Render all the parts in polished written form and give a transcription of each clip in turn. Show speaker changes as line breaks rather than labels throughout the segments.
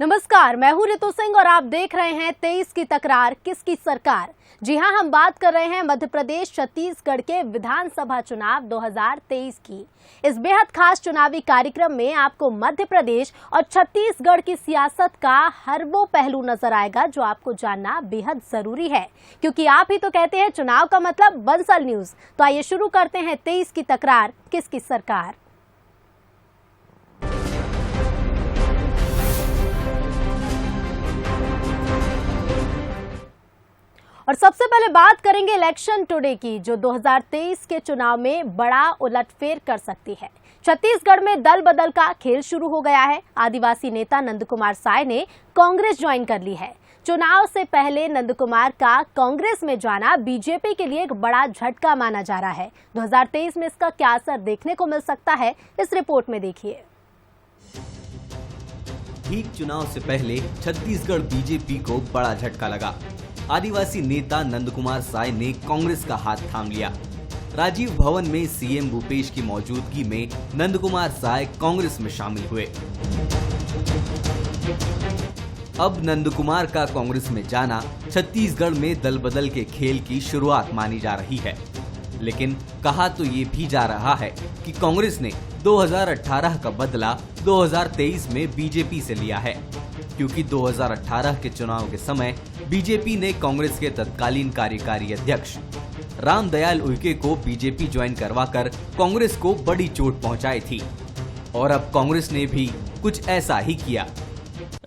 नमस्कार, मैं हूं रितु सिंह और आप देख रहे हैं 23 की तकरार किसकी सरकार। जी हां, हम बात कर रहे हैं मध्य प्रदेश छत्तीसगढ़ के विधानसभा चुनाव 2023 की। इस बेहद खास चुनावी कार्यक्रम में आपको मध्य प्रदेश और छत्तीसगढ़ की सियासत का हर वो पहलू नजर आएगा जो आपको जानना बेहद जरूरी है, क्योंकि आप ही तो कहते हैं चुनाव का मतलब बंसल न्यूज। तो आइए शुरू करते हैं 23 की तकरार किसकी सरकार। और सबसे पहले बात करेंगे इलेक्शन टुडे की, जो 2023 के चुनाव में बड़ा उलटफेर कर सकती है। छत्तीसगढ़ में दल बदल का खेल शुरू हो गया है। आदिवासी नेता नंद कुमार साय ने कांग्रेस ज्वाइन कर ली है। चुनाव से पहले नंद कुमार का कांग्रेस में जाना बीजेपी के लिए एक बड़ा झटका माना जा रहा है। 2023 में इसका क्या असर देखने को मिल सकता है, इस रिपोर्ट में देखिए।
ठीक चुनाव से पहले छत्तीसगढ़ बीजेपी को बड़ा झटका लगा। आदिवासी नेता नंद कुमार साय ने कांग्रेस का हाथ थाम लिया। राजीव भवन में सीएम भूपेश की मौजूदगी में नंद कुमार साय कांग्रेस में शामिल हुए। अब नंद कुमार का कांग्रेस में जाना छत्तीसगढ़ में दल बदल के खेल की शुरुआत मानी जा रही है। लेकिन कहा तो ये भी जा रहा है कि कांग्रेस ने 2018 का बदला 2023 में बीजेपी से लिया है, क्योंकि 2018 के चुनाव के समय बीजेपी ने कांग्रेस के तत्कालीन कार्यकारी अध्यक्ष रामदयाल उइके को बीजेपी ज्वाइन करवाकर कांग्रेस को बड़ी चोट पहुंचाई थी। और अब कांग्रेस ने भी कुछ ऐसा ही किया।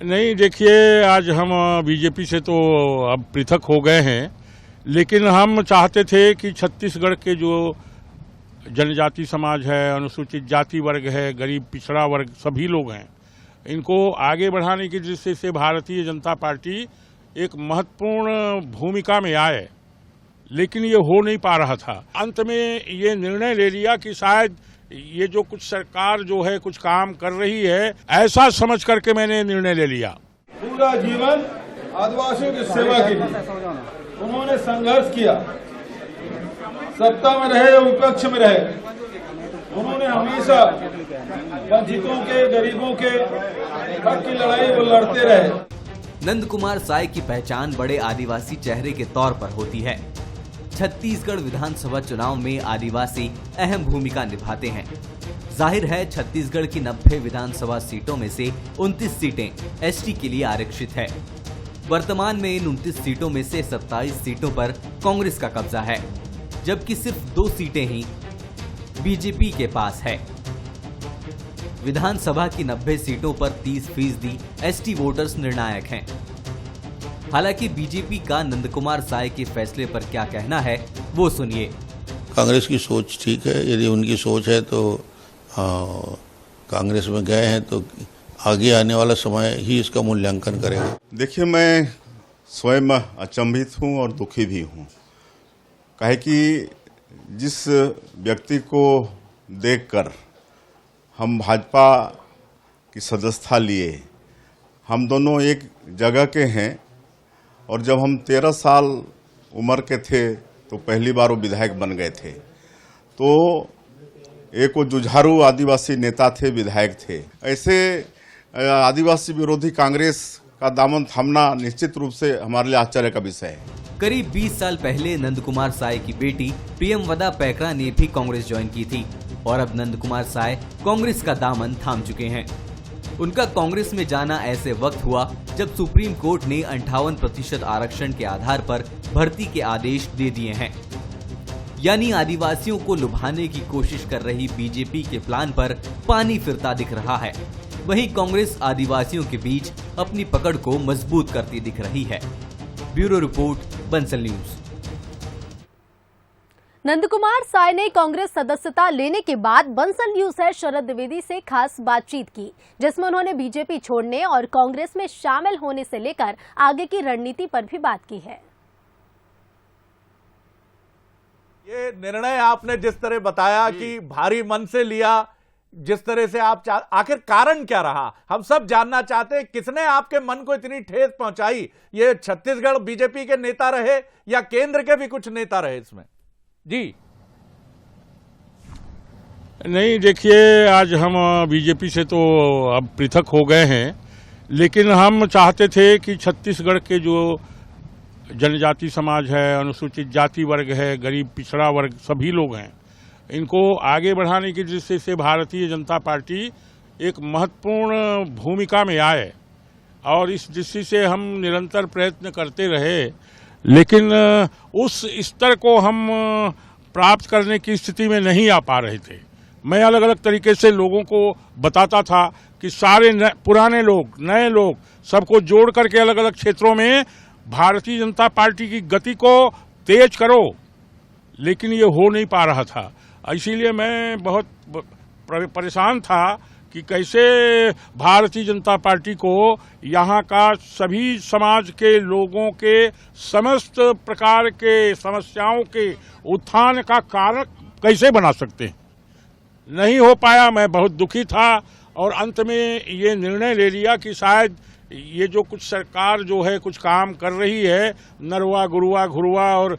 नहीं, देखिए, आज हम बीजेपी से तो अब पृथक हो गए हैं, लेकिन हम चाहते थे कि छत्तीसगढ़ के जो जनजाति समाज है, अनुसूचित जाति वर्ग है, गरीब पिछड़ा वर्ग, सभी लोग हैं, इनको आगे बढ़ाने की दृष्टि से भारतीय जनता पार्टी एक महत्वपूर्ण भूमिका में आए, लेकिन ये हो नहीं पा रहा था। अंत में ये निर्णय ले लिया कि शायद ये जो कुछ सरकार जो है कुछ काम कर रही है, ऐसा समझ करके मैंने निर्णय ले लिया।
पूरा जीवन आदिवासियों की सेवा के लिए उन्होंने संघर्ष किया। सत्ता में रहे या विपक्ष में रहे, उन्होंने हमेशा वंचितों के, गरीबों के हक की लड़ाई वो लड़ते रहे।
नंद कुमार साय की पहचान बड़े आदिवासी चेहरे के तौर पर होती है। छत्तीसगढ़ विधानसभा चुनाव में आदिवासी अहम भूमिका निभाते हैं। जाहिर है, छत्तीसगढ़ की 90 विधानसभा सीटों में से 29 सीटें एसटी के लिए आरक्षित है। वर्तमान में इन 29 सीटों में से 27 सीटों पर कांग्रेस का कब्जा है, जबकि सिर्फ 2 सीटें ही बीजेपी के पास है। विधानसभा की 90 सीटों पर 30% एसटी वोटर्स निर्णायक हैं। हालांकि बीजेपी का नंद कुमार साय के फैसले पर क्या कहना है, वो सुनिए।
कांग्रेस की सोच ठीक है। यदि उनकी सोच है तो कांग्रेस में गए हैं तो आगे आने वाला समय ही इसका मूल्यांकन करेगा।
देखिए, मैं स्वयं अचंभित हूँ और दुखी भी हूँ। काहे कि जिस व्यक्ति को देखकर हम भाजपा की सदस्यता लिए, हम दोनों एक जगह के हैं, और जब हम 13 साल उम्र के थे तो पहली बार वो विधायक बन गए थे। तो एक वो जुझारू आदिवासी नेता थे, विधायक थे। ऐसे आदिवासी विरोधी कांग्रेस का दामन थामना निश्चित रूप से हमारे लिए आश्चर्य का विषय है।
करीब 20 साल पहले नंद कुमार साय की बेटी प्रियमवदा पैकरा ने भी कांग्रेस ज्वाइन की थी, और अब नंद कुमार साय कांग्रेस का दामन थाम चुके हैं। उनका कांग्रेस में जाना ऐसे वक्त हुआ जब सुप्रीम कोर्ट ने 58% आरक्षण के आधार पर भर्ती के आदेश दे दिए हैं। यानी आदिवासियों को लुभाने की कोशिश कर रही बीजेपी के प्लान पर पानी फिरता दिख रहा है। वहीं कांग्रेस आदिवासियों के बीच अपनी पकड़ को मजबूत करती दिख रही है। Bureau report, Bansal News.
Nand Kumar Sai ने कांग्रेस सदस्यता लेने के बाद बंसल न्यूज है शरद द्विवेदी से खास बातचीत की, जिसमें उन्होंने बीजेपी छोड़ने और कांग्रेस में शामिल होने से लेकर आगे की रणनीति पर भी बात की है।
ये निर्णय आपने जिस तरह बताया कि भारी मन से लिया, जिस तरह से आप आखिर कारण क्या रहा, हम सब जानना चाहते हैं। किसने आपके मन को इतनी ठेस पहुंचाई? ये छत्तीसगढ़ बीजेपी के नेता रहे या केंद्र के भी कुछ नेता रहे इसमें? जी
नहीं, देखिए, आज हम बीजेपी से तो अब पृथक हो गए हैं, लेकिन हम चाहते थे कि छत्तीसगढ़ के जो जनजाति समाज है, अनुसूचित जाति वर्ग है, गरीब पिछड़ा वर्ग, सभी लोग हैं, इनको आगे बढ़ाने की दृष्टि से भारतीय जनता पार्टी एक महत्वपूर्ण भूमिका में आए और इस दृष्टि से हम निरंतर प्रयत्न करते रहे, लेकिन उस स्तर को हम प्राप्त करने की स्थिति में नहीं आ पा रहे थे। मैं अलग अलग तरीके से लोगों को बताता था कि सारे पुराने लोग, नए लोग, सबको जोड़ करके अलग अलग क्षेत्रों में भारतीय जनता पार्टी की गति को तेज करो, लेकिन ये हो नहीं पा रहा था। इसीलिए मैं बहुत परेशान था कि कैसे भारतीय जनता पार्टी को यहाँ का सभी समाज के लोगों के समस्त प्रकार के समस्याओं के उत्थान का कारक कैसे बना सकते हैं। नहीं हो पाया, मैं बहुत दुखी था और अंत में ये निर्णय ले लिया कि शायद ये जो कुछ सरकार जो है कुछ काम कर रही है, नरवा गुरुआ घुरुआ और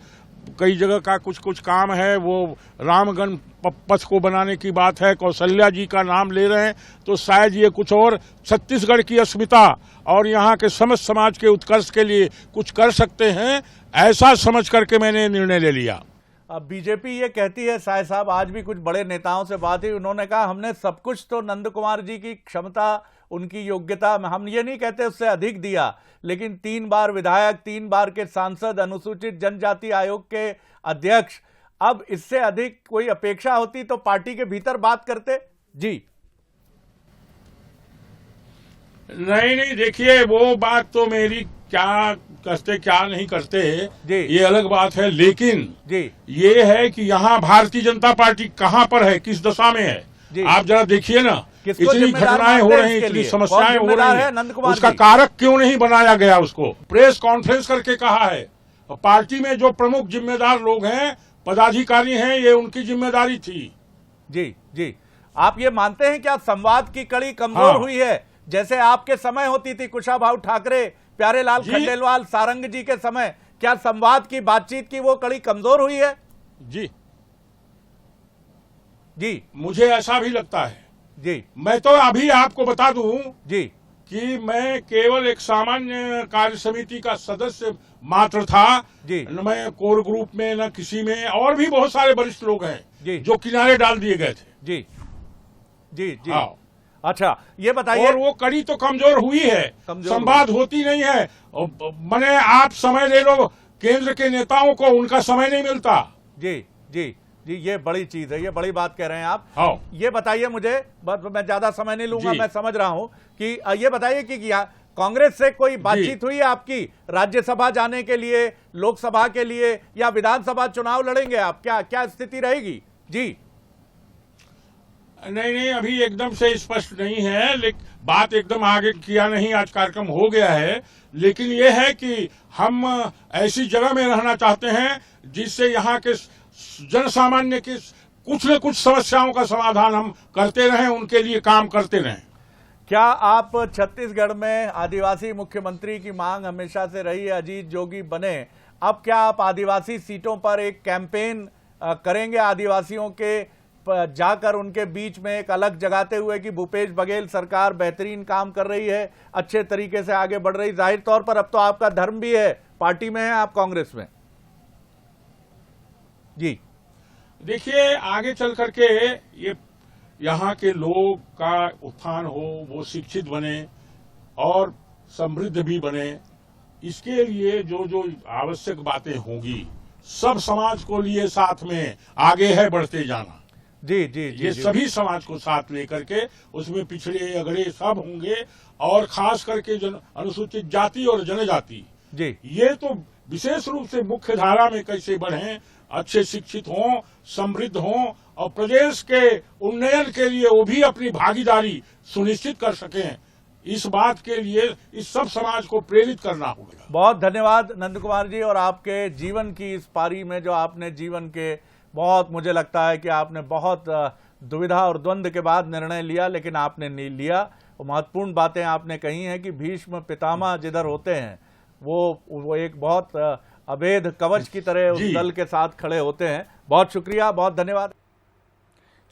कई जगह का कुछ काम है, वो रामगन पथ को बनाने की बात है, कौशल्या जी का नाम ले रहे हैं, तो शायद ये कुछ और छत्तीसगढ़ की अस्मिता और यहाँ के समस्त समाज के उत्कर्ष के लिए कुछ कर सकते हैं, ऐसा समझ करके मैंने निर्णय ले लिया।
अब बीजेपी ये कहती है, साय साहब आज भी कुछ बड़े नेताओं से बात हुई, उन्होंने कहा हमने सब कुछ तो नंद कुमार जी की क्षमता, उनकी योग्यता, हम ये नहीं कहते उससे अधिक दिया, लेकिन 3 बार विधायक, 3 बार के सांसद, अनुसूचित जनजाति आयोग के अध्यक्ष, अब इससे अधिक कोई अपेक्षा होती तो पार्टी के भीतर बात करते। जी
नहीं, देखिए वो बात तो मेरी क्या करते क्या नहीं करते
जी,
ये अलग बात है, लेकिन
जी
ये है कि यहाँ भारतीय जनता पार्टी कहाँ पर है, किस दशा में है, आप जरा देखिए ना। इतनी घटनाएं हो रही हैं, इतनी समस्याएं हो रही हैं, उसका कारक क्यों नहीं बनाया गया? उसको प्रेस कॉन्फ्रेंस करके कहा है, पार्टी में जो प्रमुख जिम्मेदार लोग हैं, पदाधिकारी हैं, ये उनकी जिम्मेदारी थी।
जी जी, आप ये मानते हैं क्या संवाद की कड़ी कमजोर हुई है? जैसे आपके समय होती थी कुशाभाऊ ठाकरे, प्यारेलाल खंडेलवाल, सारंग जी के समय, क्या संवाद की, बातचीत की वो कड़ी कमजोर हुई है?
जी
जी,
मुझे ऐसा भी लगता है।
जी,
मैं तो अभी आपको बता दूं
जी
कि मैं केवल एक सामान्य कार्य समिति का सदस्य मात्र था
जी,
न मैं कोर ग्रुप में न किसी में, और भी बहुत सारे वरिष्ठ लोग हैं
जी,
जो किनारे डाल दिए गए थे।
जी जी जी,
हाँ।
अच्छा ये बताइए।
और वो कड़ी तो कमजोर हुई है, संवाद होती नहीं है। मैंने आप समय ले लो, केंद्र के नेताओं को उनका समय नहीं मिलता।
जी जी जी, ये बड़ी चीज है, ये बड़ी बात कह रहे हैं आप।
हाँ।
ये बताइए मुझे, मैं ज्यादा समय नहीं लूंगा, मैं समझ रहा हूं कि ये बताइए कि कांग्रेस से कोई बातचीत हुई है आपकी राज्यसभा जाने के लिए, लोकसभा के लिए, या विधानसभा चुनाव लड़ेंगे आप? क्या स्थिति रहेगी? जी
नहीं, अभी एकदम से स्पष्ट नहीं है, लेकिन बात एकदम आगे किया नहीं, आज कार्यक्रम हो गया है, लेकिन ये है कि हम ऐसी जगह में रहना चाहते हैं जिससे यहाँ के जन सामान्य की कुछ न कुछ समस्याओं का समाधान हम करते रहें, उनके लिए काम करते रहें।
क्या आप छत्तीसगढ़ में आदिवासी मुख्यमंत्री की मांग हमेशा से रही है, अजीत जोगी बने, अब क्या आप आदिवासी सीटों पर एक कैंपेन करेंगे, आदिवासियों के जाकर उनके बीच में एक अलग जगाते हुए कि भूपेश बघेल सरकार बेहतरीन काम कर रही है, अच्छे तरीके से आगे बढ़ रही? जाहिर तौर पर अब तो आपका धर्म भी है, पार्टी में है आप, कांग्रेस में। जी
देखिए, आगे चल करके ये यहाँ के लोग का उत्थान हो, वो शिक्षित बने और समृद्ध भी बने, इसके लिए जो जो आवश्यक बातें होंगी, सब समाज को लिए साथ में आगे है बढ़ते जाना।
जी जी जी,
ये सभी समाज को साथ लेकर के, उसमें पिछड़े अगड़े सब होंगे, और खास करके अनुसूचित जाति और जनजाति
जी,
ये तो विशेष रूप से मुख्य धारा में कैसे बढ़ें, अच्छे शिक्षित हों, समृद्ध हों, और प्रदेश के उन्नयन के लिए वो भी अपनी भागीदारी सुनिश्चित कर सकें, इस बात के लिए इस सब समाज को प्रेरित करना होगा।
बहुत धन्यवाद नंद कुमार जी, और आपके जीवन की इस पारी में जो आपने जीवन के बहुत, मुझे लगता है कि आपने बहुत दुविधा और द्वंद्व के बाद निर्णय लिया, लेकिन आपने नहीं लिया। महत्वपूर्ण बातें आपने कही हैं कि भीष्म पितामह जिधर होते हैं वो एक बहुत अभेद कवच की तरह उस दल के साथ खड़े होते हैं। बहुत शुक्रिया, बहुत धन्यवाद।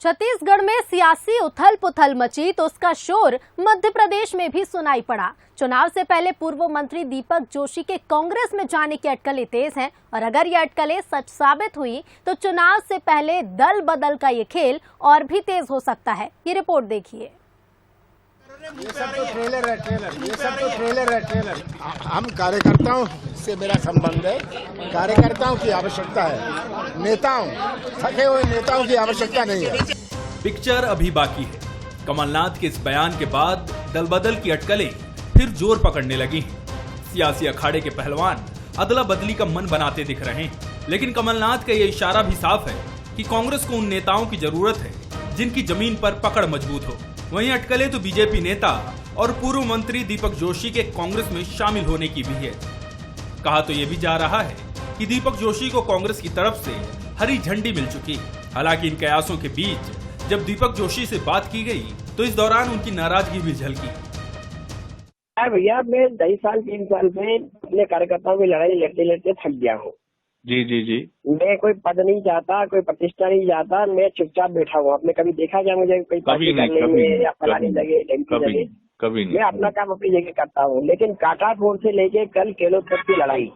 छत्तीसगढ़ में सियासी उथल पुथल मची तो उसका शोर मध्य प्रदेश में भी सुनाई पड़ा। चुनाव से पहले पूर्व मंत्री दीपक जोशी के कांग्रेस में जाने की अटकलें तेज हैं और अगर ये अटकलें सच साबित हुई तो चुनाव से पहले दल बदल का ये खेल और भी तेज हो सकता है। ये रिपोर्ट देखिए।
ये सब तो ट्रेलर है, ये सब तो ट्रेलर है, ट्रेलर। हम कार्यकर्ताओं से मेरा संबंध है, कार्यकर्ताओं की आवश्यकता है, नेताओं, थके हुए नेताओं की आवश्यकता नहीं है।
पिक्चर अभी बाकी है। कमलनाथ के इस बयान के बाद दल बदल की अटकलें फिर जोर पकड़ने लगी हैं। सियासी अखाड़े के पहलवान अदला बदली का मन बनाते दिख रहे हैं, लेकिन कमलनाथ का ये इशारा भी साफ है कि कांग्रेस को उन नेताओं की जरूरत है जिनकी जमीन पर पकड़ मजबूत हो। वहीं अटकलें तो बीजेपी नेता और पूर्व मंत्री दीपक जोशी के कांग्रेस में शामिल होने की भी है। कहा तो ये भी जा रहा है कि दीपक जोशी को कांग्रेस की तरफ से हरी झंडी मिल चुकी है। हालांकि इन कयासों के बीच जब दीपक जोशी से बात की गई तो इस दौरान उनकी नाराजगी भी झलकी।
भैया मैं 2.5 साल 3 साल से अपने कार्यकर्ताओं की लड़ाई लड़ते लड़ते थक गया हूँ।
जी जी जी।
मैं कोई पद नहीं चाहता, कोई प्रतिष्ठा नहीं चाहता, मैं चुपचाप बैठा हुआ। आपने कभी देखा क्या मुझे कोई पार्टी करने में या फलाने लगे ढंकी लगे?
कभी नहीं।
मैं अपना काम अपनी जगह करता हूँ, लेकिन काटाफोड़ से लेके कल केलोद तक की लड़ाई।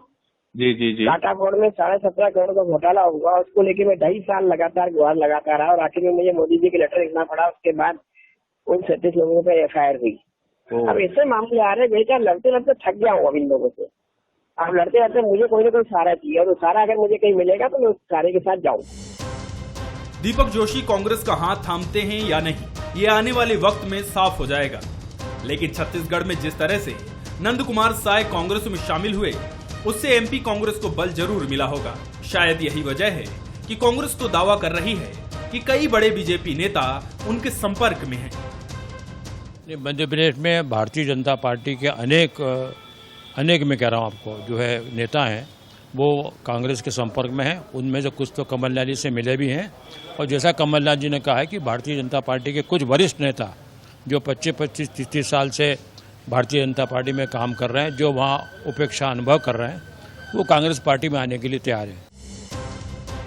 जी जी जी।
काटाफोड़ में 17.5 करोड़ का घोटाला हुआ, उसको लेके मैं 2.5 साल लगातार गुहार लगाता रहा और आखिर में मुझे मोदी जी की लेटर लिखना पड़ा। उसके बाद उन 37 लोगों पर FIR हुई। अब ऐसे मामले आ रहे बेटा, लड़ते लड़ते थक गया हूँ अब इन लोगों से। अब लड़ते लड़ते मुझे कोई ना कोई सहारा चाहिए और सहारा अगर मुझे कहीं मिलेगा तो मैं उस सहारे के साथ जाऊँ।
दीपक जोशी कांग्रेस का हाथ थामते हैं या नहीं, ये आने वाले वक्त में साफ हो जाएगा। लेकिन छत्तीसगढ़ में जिस तरह से नंद कुमार साय कांग्रेस में शामिल हुए, उससे MP कांग्रेस को बल जरूर मिला होगा। शायद यही वजह है कि कांग्रेस तो दावा कर रही है कि कई बड़े बीजेपी नेता उनके संपर्क में हैं।
मध्य प्रदेश में भारतीय जनता पार्टी के अनेक मैं कह रहा हूँ आपको जो है नेता हैं वो कांग्रेस के संपर्क में हैं। उनमें से कुछ तो कमलनाथ जी से मिले भी हैं और जैसा कमलनाथ जी ने कहा है कि भारतीय जनता पार्टी के कुछ वरिष्ठ नेता जो 25-25, 30 साल से भारतीय जनता पार्टी में काम कर रहे हैं, जो वहाँ उपेक्षा अनुभव कर रहे हैं, वो कांग्रेस पार्टी में आने के लिए तैयार है।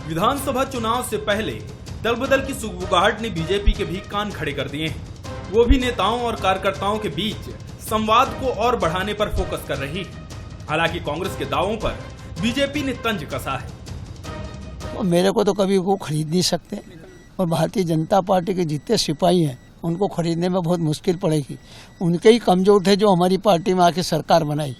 विधानसभा चुनाव से पहले दल बदल की सुगबुगाहट ने बीजेपी के भी कान खड़े कर दिए हैं। वो भी नेताओं और कार्यकर्ताओं के बीच संवाद को और बढ़ाने पर फोकस कर रही है। हालांकि कांग्रेस के दावों पर बीजेपी ने तंज कसा है।
मेरे को तो कभी वो खरीद नहीं सकते और भारतीय जनता पार्टी के जितने सिपाही हैं उनको खरीदने में बहुत मुश्किल पड़ेगी। उनके ही कमजोर थे जो हमारी पार्टी में आके सरकार बनाई।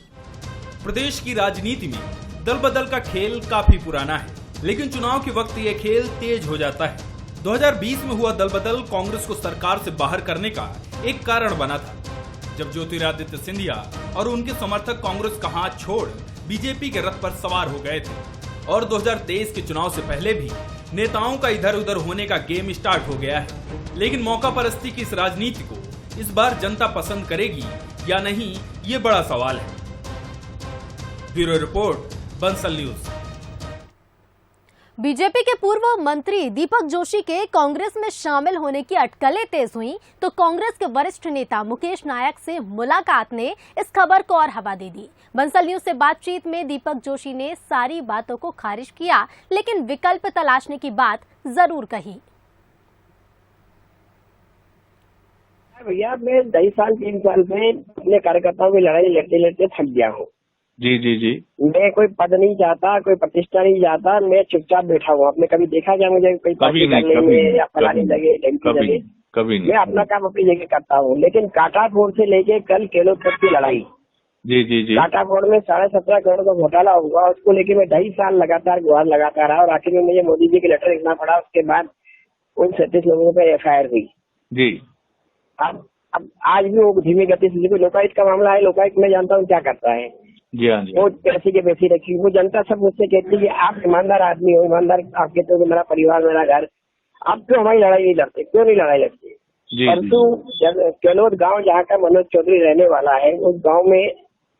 प्रदेश की राजनीति में दल बदल का खेल काफी पुराना है, लेकिन चुनाव के वक्त ये खेल तेज हो जाता है। 2020 में हुआ दल बदल कांग्रेस को सरकार से बाहर करने का एक कारण बना था, जब ज्योतिरादित्य सिंधिया और उनके समर्थक कांग्रेस का हाथ छोड़ बीजेपी के रथ पर सवार हो गए थे। और 2023 के चुनाव से पहले भी नेताओं का इधर उधर होने का गेम स्टार्ट हो गया है। लेकिन मौका परस्ती की इस राजनीति को इस बार जनता पसंद करेगी या नहीं, ये बड़ा सवाल है। Bureau report, Bansal news.
BJP के पूर्व मंत्री दीपक जोशी के कांग्रेस में शामिल होने की अटकलें तेज हुई तो कांग्रेस के वरिष्ठ नेता मुकेश नायक से मुलाकात ने इस खबर को और हवा दे दी। बंसल न्यूज से बातचीत में दीपक जोशी ने सारी बातों को खारिज किया, लेकिन विकल्प तलाशने की बात जरूर कही।
भैया मैं 2.5 साल 3 साल से अपने कार्यकर्ताओं की लड़ाई लड़ते लड़ते थक गया हूँ।
जी जी जी।
मैं कोई पद नहीं चाहता, कोई प्रतिष्ठा नहीं चाहता, मैं चुपचाप बैठा हुआ। आपने कभी देखा क्या मुझे कोई पार्टी करने में या फलाने लगे ढंकी लगे?
कभी नहीं।
मैं अपना काम अपनी जगह करता हूँ, लेकिन काटाफोड़ से लेके कल केलोद तक की लड़ाई।
जी जी जी।
काटाफोड़ में 17.5 करोड़ का घोटाला हुआ, उसको लेके मैं 2.5 साल लगातार गुहार लगाता रहा और आखिर में मुझे मोदी जी की लेटर लिखना पड़ा। उसके बाद उन 37 लोगों पर FIR हुई।
जी।
अब आज भी वो धीमी गति से, लोकायुक्त का मामला है, लोकायुक्त मैं जानता हूँ क्या करता है।
जी हाँ जी।
वो पैसे के पैसे रखी, वो जनता सब मुझसे कहती है आप ईमानदार आदमी हो, ईमानदार आप कहते हो कि मेरा परिवार मेरा घर, आप क्यों हमारी लड़ाई नहीं लड़ते, क्यों नहीं लड़ाई लड़ते? परंतु केलोद गांव जहाँ का मनोज चौधरी रहने वाला है, उस गांव में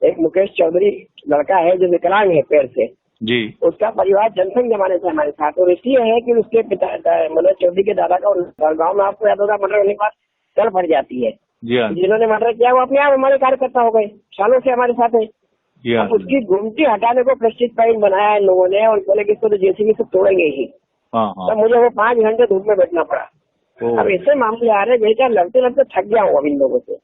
एक मुकेश चौधरी लड़का है जो विकलांग है पैर से।
जी।
उसका परिवार जनसंघ जमाने से हमारे साथ, और इसलिए है कि उसके पिता मनोज चौधरी के दादा का गाँव में आपको याद होगा मर्डर होने के बाद कल पड़ जाती है। जिन्होंने मर्डर किया वो अपने आप हमारे कार्यकर्ता हो गए, सालों से हमारे साथ है। उसकी गुमटी हटाने को प्लास्टिक पाइप बनाया है लोगों ने और बोले कि इसको तो JCB से तोड़ेंगे ही। तब मुझे वो 5 घंटे धूप में बैठना पड़ा। अब ऐसे मामले आ रहे बेटा, लड़ते लड़ते थक गया हूँ अब इन लोगों से।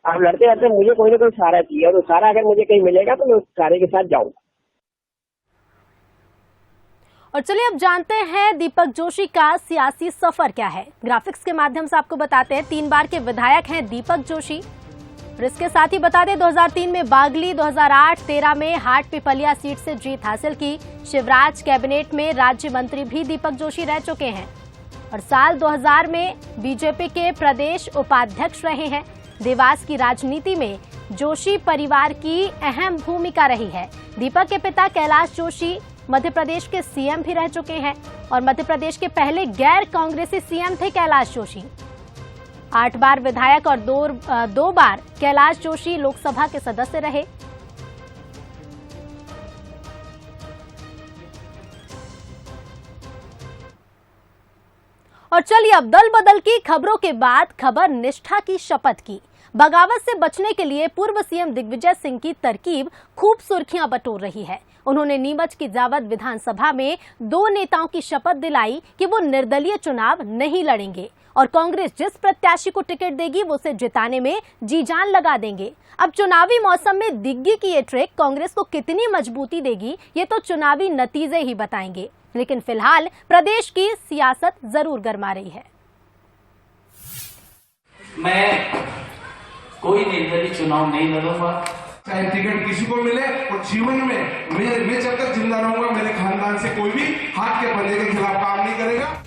अब लड़ते लड़ते मुझे कोई ना कोई सहारा चाहिए, और सहारा अगर मुझे कहीं मिलेगा तो मैं उस सहारे के साथ जाऊंगा।
और चलिए अब जानते हैं दीपक जोशी का सियासी सफर क्या है। ग्राफिक्स के माध्यम से आपको बताते हैं, 3 बार के विधायक हैं दीपक जोशी। और इसके साथ ही बता दें 2003 में बागली, 2008-13 में हाट पिपलिया सीट से जीत हासिल की। शिवराज कैबिनेट में राज्य मंत्री भी दीपक जोशी रह चुके हैं और साल 2000 में बीजेपी के प्रदेश उपाध्यक्ष रहे हैं। देवास की राजनीति में जोशी परिवार की अहम भूमिका रही है। दीपक के पिता कैलाश जोशी मध्य प्रदेश के सीएम भी रह चुके हैं और मध्य प्रदेश के पहले गैर कांग्रेसी सीएम थे कैलाश जोशी। 8 बार विधायक और 2 बार कैलाश जोशी लोकसभा के सदस्य रहे। और चलिए अब दल बदल की खबरों के बाद खबर निष्ठा की शपथ की। बगावत से बचने के लिए पूर्व सीएम दिग्विजय सिंह की तरकीब खूब सुर्खियां बटोर रही है। उन्होंने नीमच की जावद विधानसभा में 2 नेताओं की शपथ दिलाई कि वो निर्दलीय चुनाव नहीं लड़ेंगे और कांग्रेस जिस प्रत्याशी को टिकट देगी वो उसे जिताने में जी जान लगा देंगे। अब चुनावी मौसम में दिग्गी की ये ट्रिक कांग्रेस को कितनी मजबूती देगी ये तो चुनावी नतीजे ही बताएंगे, लेकिन फिलहाल प्रदेश की सियासत जरूर गर्मा रही है।
मैं कोई निर्दलीय चुनाव नहीं लड़ूंगा,
चाहे टिकट किसी को मिले, और जीवन में मैं जब तक जिंदा रहूंगा मेरे खानदान से कोई भी हाथ के पंजे के खिलाफ काम नहीं करेगा।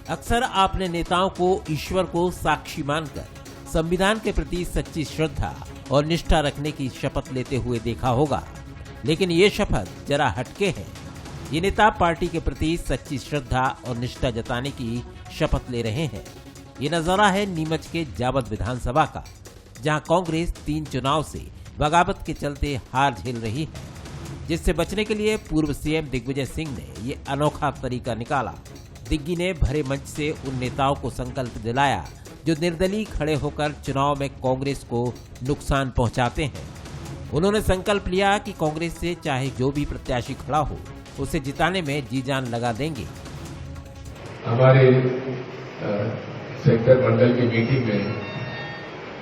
अक्सर आपने नेताओं को ईश्वर को साक्षी मानकर संविधान के प्रति सच्ची श्रद्धा और निष्ठा रखने की शपथ लेते हुए देखा होगा, लेकिन ये शपथ जरा हटके है। ये नेता पार्टी के प्रति सच्ची श्रद्धा और निष्ठा जताने की शपथ ले रहे हैं। ये नजारा है नीमच के जावद विधानसभा का, जहां कांग्रेस 3 चुनाव से बगावत के चलते हार झेल रही है, जिससे बचने के लिए पूर्व सीएम दिग्विजय सिंह ने ये अनोखा तरीका निकाला। दिग्गी ने भरे मंच से उन नेताओं को संकल्प दिलाया जो निर्दलीय खड़े होकर चुनाव में कांग्रेस को नुकसान पहुंचाते हैं। उन्होंने संकल्प लिया कि कांग्रेस से चाहे जो भी प्रत्याशी खड़ा हो उसे जिताने में जी जान लगा देंगे।
हमारे सेक्टर मंडल की मीटिंग में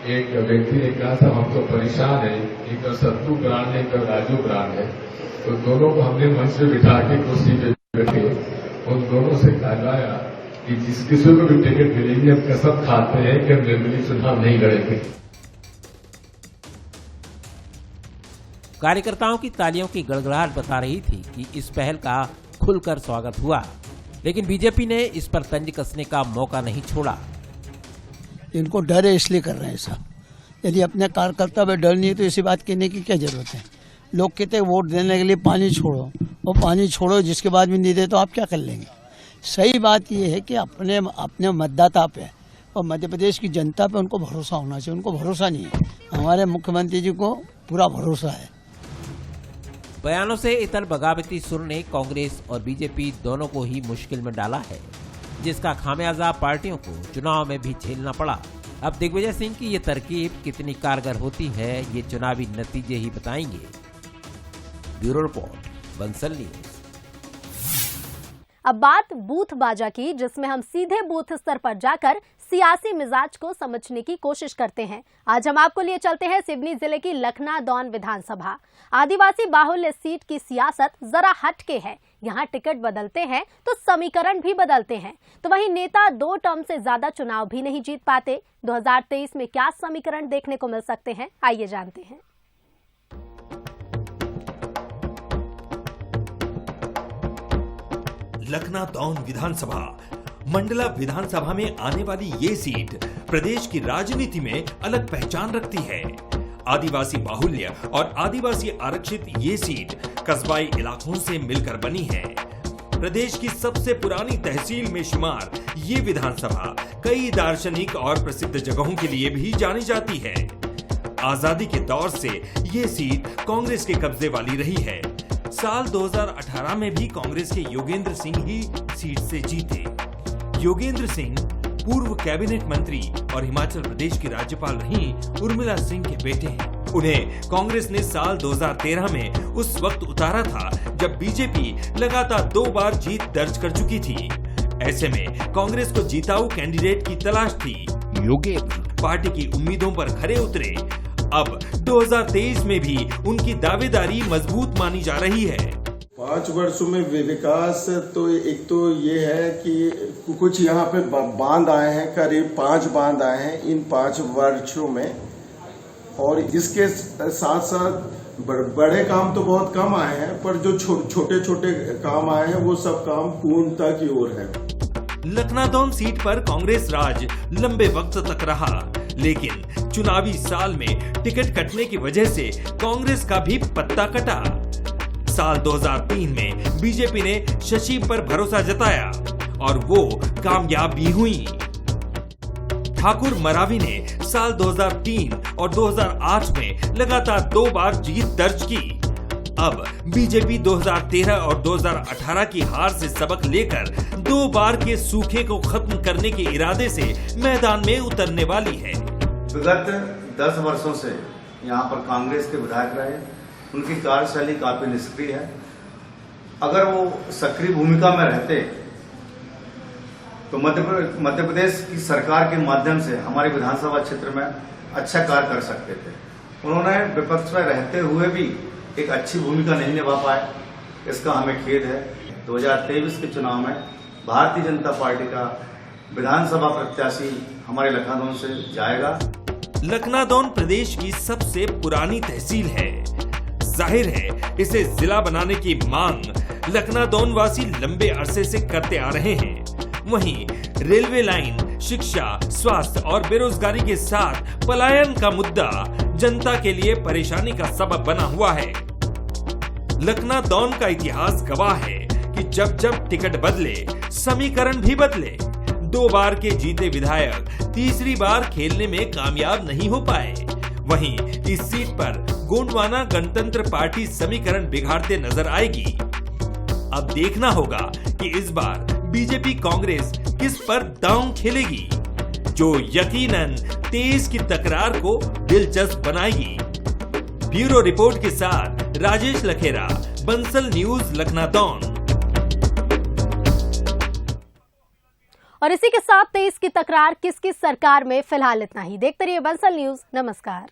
एक व्यक्ति ने कहा था हम तो परेशान है, एक तो सत्तू ब्रांड है, एक तो राजू ब्रांड है, तो दोनों को हमने मंच पे बिठा के कुर्सी पे बैठे उन दोनों से कहलाया कि जिस किसी को भी टिकट मिलेगी हम कसम खाते हैं कि हम निर्दलीय चुनाव नहीं लड़ेंगे।
कार्यकर्ताओं की तालियों की गड़गड़ाहट बता रही थी कि इस पहल का खुलकर स्वागत हुआ, लेकिन बीजेपी ने इस पर तंज कसने का मौका नहीं छोड़ा।
इनको डर है इसलिए कर रहे हैं सब। यदि अपने कार्यकर्ता में डर नहीं है तो इसी बात कहने की क्या जरूरत है। लोग कहते हैं वोट देने के लिए पानी छोड़ो, और पानी छोड़ो जिसके बाद भी नहीं दे तो आप क्या कर लेंगे। सही बात यह है कि अपने मतदाता पे और मध्य प्रदेश की जनता पे उनको भरोसा होना चाहिए। उनको भरोसा नहीं है। हमारे मुख्यमंत्री जी को पूरा भरोसा है।
बयानों से इतर बगावती सुर ने कांग्रेस और बीजेपी दोनों को ही मुश्किल में डाला है, जिसका खामियाजा पार्टियों को चुनाव में भी झेलना पड़ा। अब दिग्विजय सिंह की ये तरकीब कितनी कारगर होती है ये चुनावी नतीजे ही बताएंगे। Bureau report, Bansal news.
अब बात बूथ बाजा की, जिसमें हम सीधे बूथ स्तर पर जाकर सियासी मिजाज को समझने की कोशिश करते हैं। आज हम आपको लिए चलते हैं सिवनी जिले की लखनादौन विधानसभा। आदिवासी बाहुल्य सीट की सियासत जरा हटके है। यहाँ टिकट बदलते हैं तो समीकरण भी बदलते हैं। तो वहीं नेता 2 टर्म से ज्यादा चुनाव भी नहीं जीत पाते। 2023 में क्या समीकरण देखने को मिल सकते हैं, आइए जानते हैं।
लखनादौन विधानसभा मंडला विधानसभा में आने वाली ये सीट प्रदेश की राजनीति में अलग पहचान रखती है। आदिवासी बाहुल्य और आदिवासी आरक्षित ये सीट कस्बाई इलाकों से मिलकर बनी है। प्रदेश की सबसे पुरानी तहसील में शुमार ये विधानसभा कई दार्शनिक और प्रसिद्ध जगहों के लिए भी जानी जाती है। आजादी के दौर से ये सीट कांग्रेस के कब्जे वाली रही है। साल 2018 में भी कांग्रेस के योगेंद्र सिंह ही सीट से जीते। योगेंद्र सिंह पूर्व कैबिनेट मंत्री और हिमाचल प्रदेश की राज्यपाल रही उर्मिला सिंह के बेटे हैं। उन्हें कांग्रेस ने साल 2013 में उस वक्त उतारा था जब बीजेपी लगातार 2 बार जीत दर्ज कर चुकी थी। ऐसे में कांग्रेस को जिताऊ कैंडिडेट की तलाश थी। योगेंद्र पार्टी की उम्मीदों पर खरे उतरे। अब 2023 में भी उनकी दावेदारी मजबूत मानी जा रही है।
5 वर्षों में विकास तो एक तो ये है कि कुछ यहाँ पे बांध आए हैं, करीब 5 बांध आए हैं इन 5 वर्षों में, और इसके साथ साथ बड़े काम तो बहुत कम आए हैं, पर जो छोटे छोटे काम आए हैं वो सब काम पूर्णता की ओर है।
लखनादौन सीट पर कांग्रेस राज लंबे वक्त तक रहा, लेकिन चुनावी साल में टिकट कटने की वजह से कांग्रेस का भी पत्ता कटा। साल 2003 में बीजेपी ने शशि पर भरोसा जताया और वो कामयाब भी हुई। ठाकुर मरावी ने साल 2003 और 2008 में लगातार 2 बार जीत दर्ज की। अब बीजेपी 2013 और 2018 की हार से सबक लेकर 2 बार के सूखे को खत्म करने के इरादे से मैदान में उतरने वाली है।
विगत 10 वर्षों से यहाँ पर कांग्रेस के विधायक रहे, उनकी कार्यशैली काफी निष्क्रिय है। अगर वो सक्रिय भूमिका में रहते तो मध्य प्रदेश की सरकार के माध्यम से हमारे विधानसभा क्षेत्र में अच्छा कार्य कर सकते थे। उन्होंने विपक्ष में रहते हुए भी एक अच्छी भूमिका नहीं निभा पाए, इसका हमें खेद है। 2023 के चुनाव में भारतीय जनता पार्टी का विधानसभा प्रत्याशी हमारे लखनादौन से जाएगा।
लखनादौन प्रदेश की सबसे पुरानी तहसील है। जाहिर है इसे जिला बनाने की मांग लखनादौन वासी लंबे अरसे से करते आ रहे हैं। वहीं रेलवे लाइन, शिक्षा, स्वास्थ्य और बेरोजगारी के साथ पलायन का मुद्दा जनता के लिए परेशानी का सबब बना हुआ है। लखनादौन का इतिहास गवाह है कि जब जब टिकट बदले, समीकरण भी बदले। 2 बार के जीते विधायक तीसरी बार खेलने में कामयाब नहीं हो पाए। वहीं इस सीट पर गोंडवाना गणतंत्र पार्टी समीकरण बिगाड़ते नजर आएगी। अब देखना होगा कि इस बार बीजेपी कांग्रेस किस पर दांव खेलेगी, जो यकीनन 23 की तकरार को दिलचस्प बनाएगी। ब्यूरो रिपोर्ट के साथ राजेश लखेरा, बंसल न्यूज, लखनादौन।
और इसी के साथ 23 की तकरार किसकी सरकार में फिलहाल इतना ही। देखते रहिए बंसल न्यूज। नमस्कार।